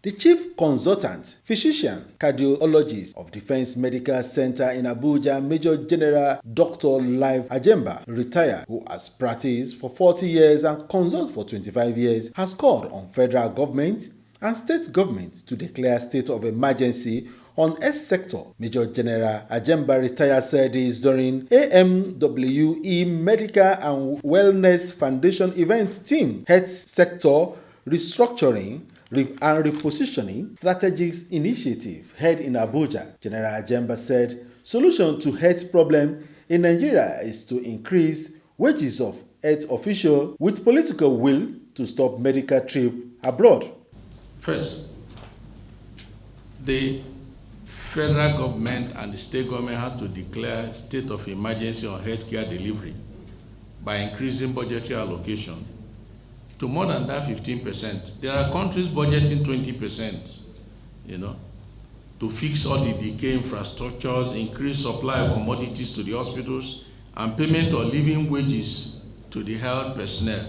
The chief consultant, physician, cardiologist of Defense Medical Center in Abuja, Major General Dr. Live Ajemba, retired, who has practiced for 40 years and consulted for 25 years, has called on federal government and state government to declare state of emergency on health sector. Major General Ajemba retired said this during AMWE Medical and Wellness Foundation event team health sector restructuring and repositioning strategic initiative held in Abuja. General Ajemba said solution to health problem in Nigeria is to increase wages of health officials with political will to stop medical trip abroad. First, the federal government and the state government have to declare state of emergency on healthcare delivery by increasing budgetary allocation to more than that 15%. There are countries budgeting 20%, to fix all the decay infrastructures, increase supply of commodities to the hospitals, and payment of living wages to the health personnel.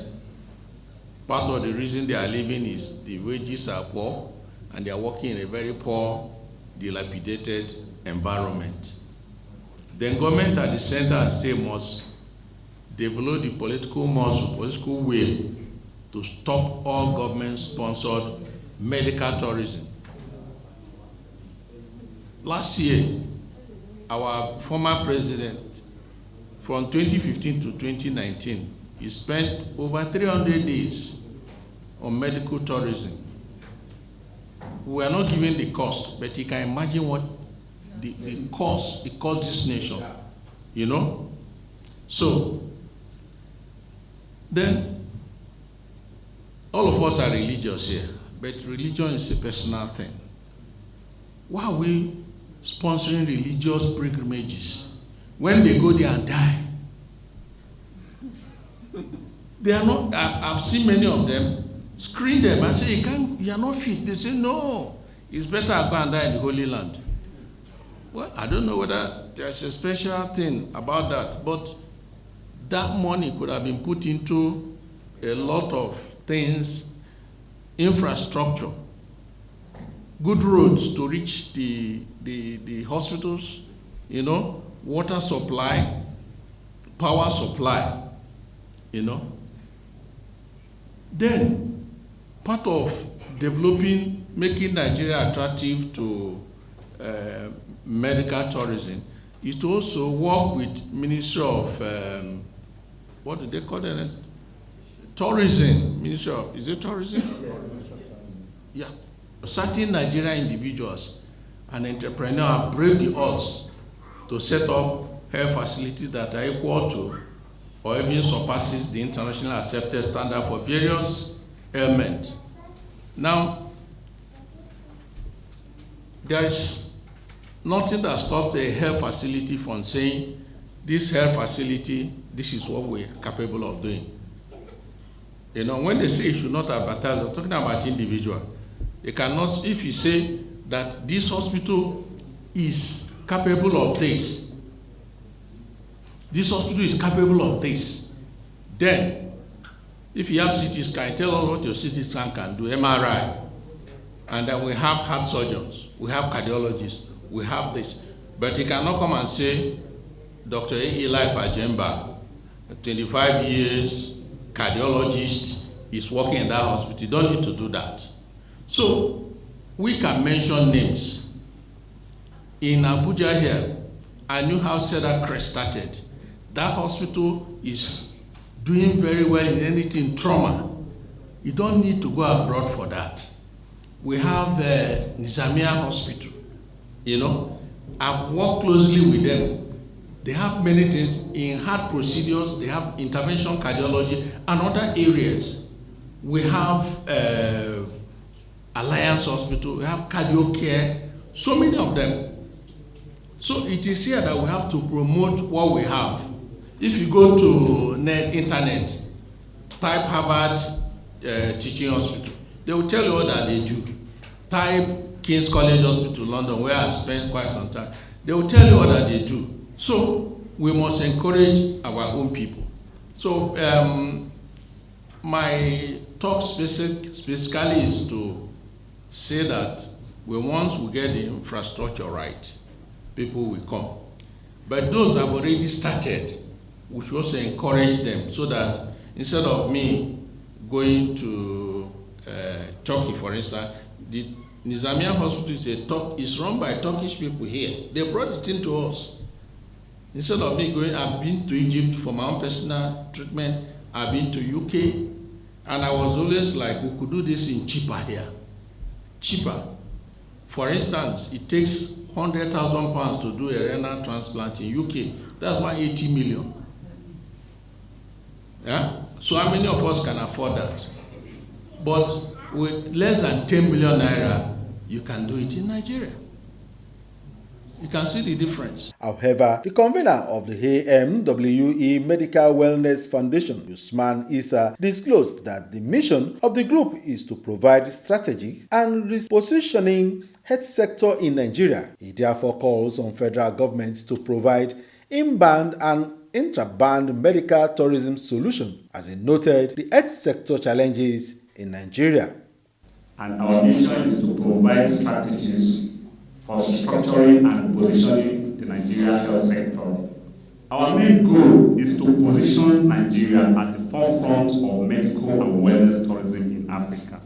Part of the reason they are leaving is the wages are poor and they are working in a very poor, dilapidated environment. Then government at the center and state must develop the political muscle, political will to stop all government-sponsored medical tourism. Last year, our former president, from 2015 to 2019, he spent over 300 days on medical tourism. We are not giving the cost, but you can imagine what the cost it cost this nation, So, then, all of us are religious here, but religion is a personal thing. Why are we sponsoring religious pilgrimages when they go there and die? They are not. I've seen many of them. Screen them and say, you are not fit. They say, no, it's better I go and die in the Holy Land. Well, I don't know whether there's a special thing about that, but that money could have been put into a lot of things, infrastructure, good roads to reach the hospitals, water supply, power supply, Then, part of developing, making Nigeria attractive to medical tourism is to also work with Ministry of, what do they call it? Tourism. Ministry of, is it tourism? Yeah. Certain Nigerian individuals and entrepreneurs brave the odds to set up health facilities that are equal to or even surpasses the international accepted standard for various ailments. Now, there is nothing that stops a health facility from saying, this health facility, this is what we're capable of doing. When they say you should not advertise, they're talking about individual. They cannot, if you say that this hospital is capable of this, this hospital is capable of this, then if you have CT scan, tell us what your CT scan can do, MRI, and then we have heart surgeons, we have cardiologists, we have this. But you cannot come and say, Dr. Eli Ajemba, 25 years, cardiologist, is working in that hospital. You don't need to do that. So, we can mention names. In Abuja here, I knew how Cedar Crest started. That hospital is doing very well in anything trauma. You don't need to go abroad for that. We have Nizamia Hospital. I've worked closely with them. They have many things in heart procedures. They have intervention cardiology and other areas. We have Alliance Hospital. We have cardio care. So many of them. So it is here that we have to promote what we have. If you go to internet, type Harvard Teaching Hospital, they will tell you what that they do. Type King's College Hospital, London, where I spent quite some time. They will tell you what that they do. So we must encourage our own people. So my talk specifically is to say that once we get the infrastructure right, people will come. But those that have already started, we should also encourage them so that instead of me going to Turkey, for instance, the Nizamiya Hospital is run by Turkish people here. They brought it into us. Instead of me going, I've been to Egypt for my own personal treatment, I've been to UK, and I was always like, we could do this in cheaper here. Cheaper. For instance, it takes £100,000 to do a renal transplant in UK. That's 180 million. Yeah? So how many of us can afford that? But with less than 10 million naira, you can do it in Nigeria. You can see the difference. However, the convener of the AMWE Medical Wellness Foundation, Usman Issa, disclosed that the mission of the group is to provide strategic and repositioning health sector in Nigeria. He therefore calls on federal government to provide inbound and intra-band medical tourism solution, as he noted the health sector challenges in Nigeria. And our mission is to provide strategies for structuring and positioning the Nigerian health sector. Our main goal is to position Nigeria at the forefront of medical and wellness tourism in Africa.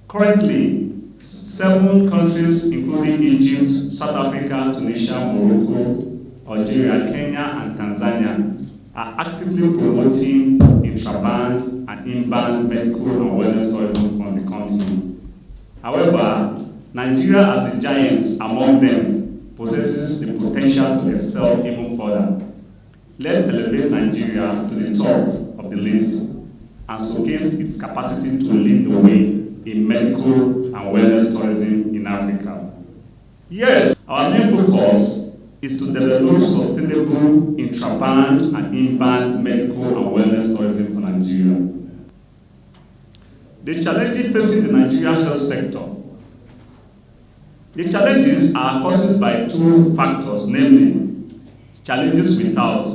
Currently, 7 countries, including Egypt, South Africa, Tunisia, Morocco, Algeria, Kenya, and Tanzania, are actively promoting intra-band and in-band medical and wellness tourism on the continent. However, Nigeria, as a giant among them, possesses the potential to excel even further. Let's elevate Nigeria to the top of the list and showcase its capacity to lead the way in medical and wellness tourism in Africa. Yes, our main focus is to develop sustainable intra-band and in-band medical and wellness tourism for Nigeria. The challenges facing the Nigerian health sector. The challenges are caused by 2 factors, namely challenges without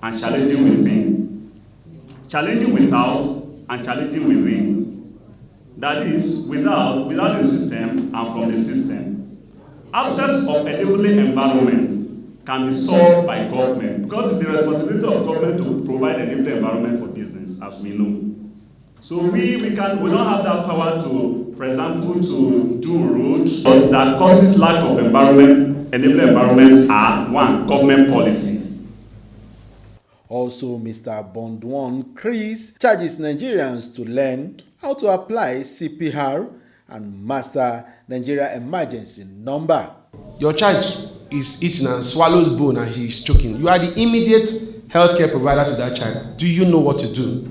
and challenging within. Challenging without and challenging within. That is, without the system and from the system. Absence of enabling environment can be solved by government, because it's the responsibility of government to provide an enabling environment for business, as we know. So we don't have that power to, for example, to do roads. But that causes lack of enabling environments are 1, government policies. Also, Mr. Bondwan Chris charges Nigerians to learn how to apply CPR and master Nigeria emergency number. Your child is eating and swallows bone and he is choking. You are the immediate healthcare provider to that child. Do you know what to do?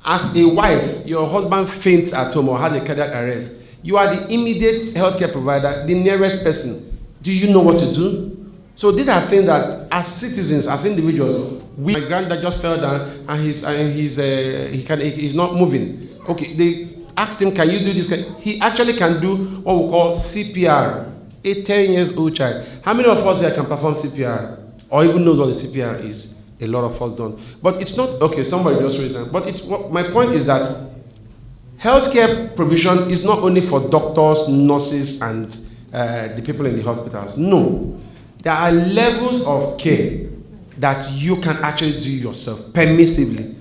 As a wife, your husband faints at home or has a cardiac arrest. You are the immediate healthcare provider, the nearest person. Do you know what to do? So these are things that, as citizens, as individuals, my granddad just fell down and he's not moving. Okay, they asked him, "Can you do this?" He actually can do what we call CPR. A 10-year-old child. How many of us here can perform CPR or even knows what the CPR is? A lot of us don't. But it's not, okay, somebody just raised that. But my point is that healthcare provision is not only for doctors, nurses, and the people in the hospitals. No. There are levels of care that you can actually do yourself, permissively.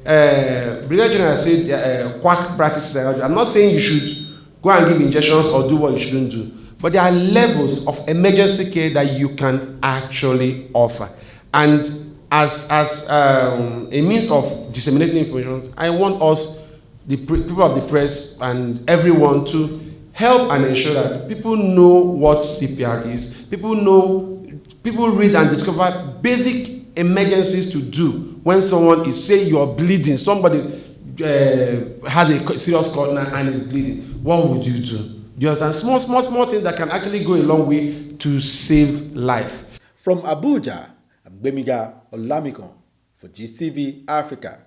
Brigadier General said quack practices. I'm not saying you should go and give injections or do what you shouldn't do. But there are levels of emergency care that you can actually offer. And as a means of disseminating information, I want us, the people of the press and everyone, to help and ensure that people know what CPR is. People read and discover basic emergencies to do when someone is, say you are bleeding, somebody has a serious cut now and is bleeding. What would you do? You understand? Small things that can actually go a long way to save life. From Abuja, Gbemiga Olamikon for GTV Africa.